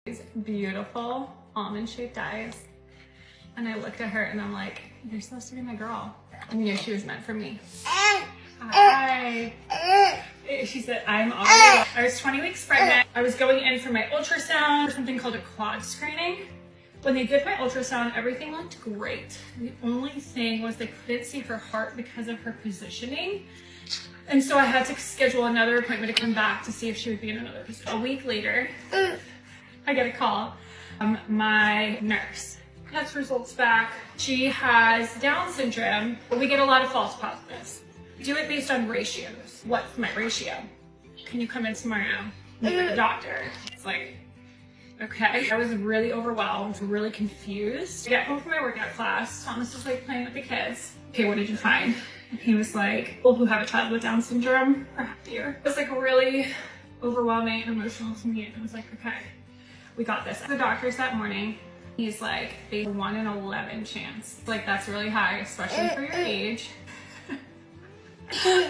These beautiful almond-shaped eyes. And I looked at her and I'm like, you're supposed to be my girl. I knew she was meant for me. Hi. She said, I was 20 weeks pregnant. I was going in for my ultrasound, something called a quad screening. When they did my ultrasound, everything looked great. The only thing was they couldn't see her heart because of her positioning. And so I had to schedule another appointment to come back to see if she would be in another position. A week later, I get a call from my nurse. Test results back. She has Down syndrome. We get a lot of false positives. Do it based on ratios. What's my ratio? Can you come in tomorrow? Meet with the doctor. It's like, okay. I was really overwhelmed, really confused. I got home from my workout class. Thomas was like playing with the kids. Okay, what did you find? And he was like, people who have a child with Down syndrome are happier. It was like really overwhelming and emotional to me. And I was like, okay, we got this. The doctors that morning, he's like, a 1 in 11 chance. Like, that's really high, especially for your age.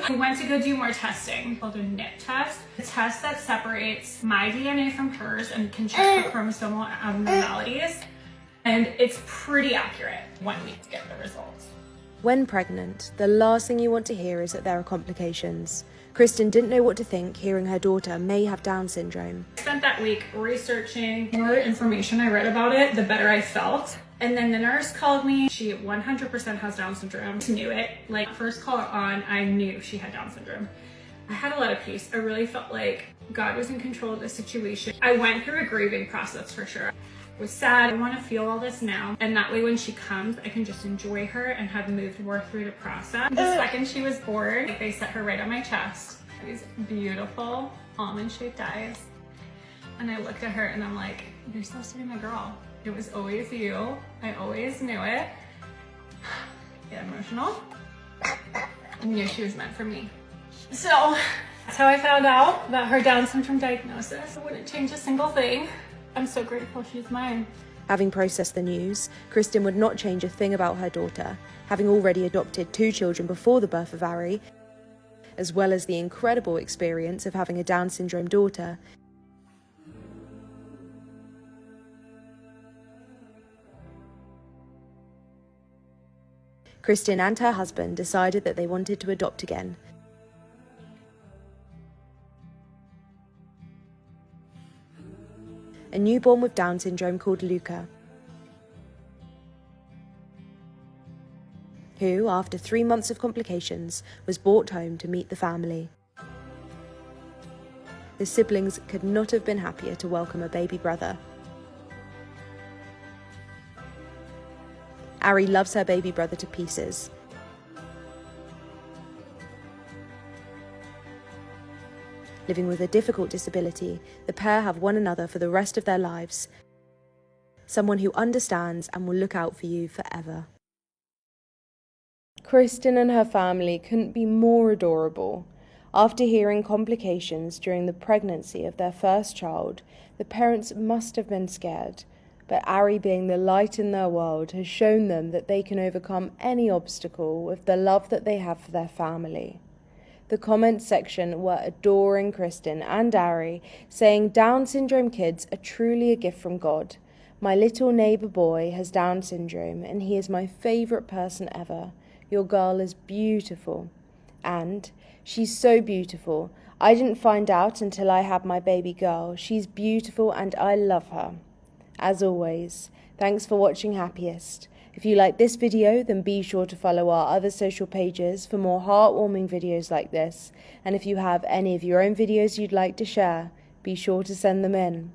We went to go do more testing called a NIP test. A test that separates my DNA from hers and can check for chromosomal abnormalities. And it's pretty accurate when we get the results. When pregnant, the last thing you want to hear is that there are complications. Kristen didn't know what to think hearing her daughter may have Down syndrome. I spent that week researching. The more information I read about it, the better I felt. And then the nurse called me. She 100% has Down syndrome. I knew it. Like, first call on, I knew she had Down syndrome. I had a lot of peace. I really felt like God was in control of the situation. I went through a grieving process for sure. I was sad. I want to feel all this now. And that way when she comes, I can just enjoy her and have moved more through the process. The second she was born, they set her right on my chest. These beautiful almond-shaped eyes. And I looked at her and I'm like, you're supposed to be my girl. It was always you. I always knew it. Get emotional. I knew she was meant for me. So that's how I found out about her Down syndrome diagnosis. I wouldn't change a single thing. I'm so grateful she's mine. Having processed the news, Kristen would not change a thing about her daughter, having already adopted 2 children before the birth of Ari, as well as the incredible experience of having a Down syndrome daughter. Kristen and her husband decided that they wanted to adopt again. A newborn with Down syndrome called Luca, who, after 3 months of complications, was brought home to meet the family. The siblings could not have been happier to welcome a baby brother. Ari loves her baby brother to pieces. Living with a difficult disability, the pair have one another for the rest of their lives. Someone who understands and will look out for you forever. Kristen and her family couldn't be more adorable. After hearing complications during the pregnancy of their first child, the parents must have been scared. But Ari, being the light in their world, has shown them that they can overcome any obstacle with the love that they have for their family. The comments section were adoring Kristen and Ari, saying Down syndrome kids are truly a gift from God. My little neighbour boy has Down syndrome and he is my favourite person ever. Your girl is beautiful. And she's so beautiful. I didn't find out until I had my baby girl. She's beautiful and I love her. As always, thanks for watching Happiest. If you like this video, then be sure to follow our other social pages for more heartwarming videos like this. And if you have any of your own videos you'd like to share, be sure to send them in.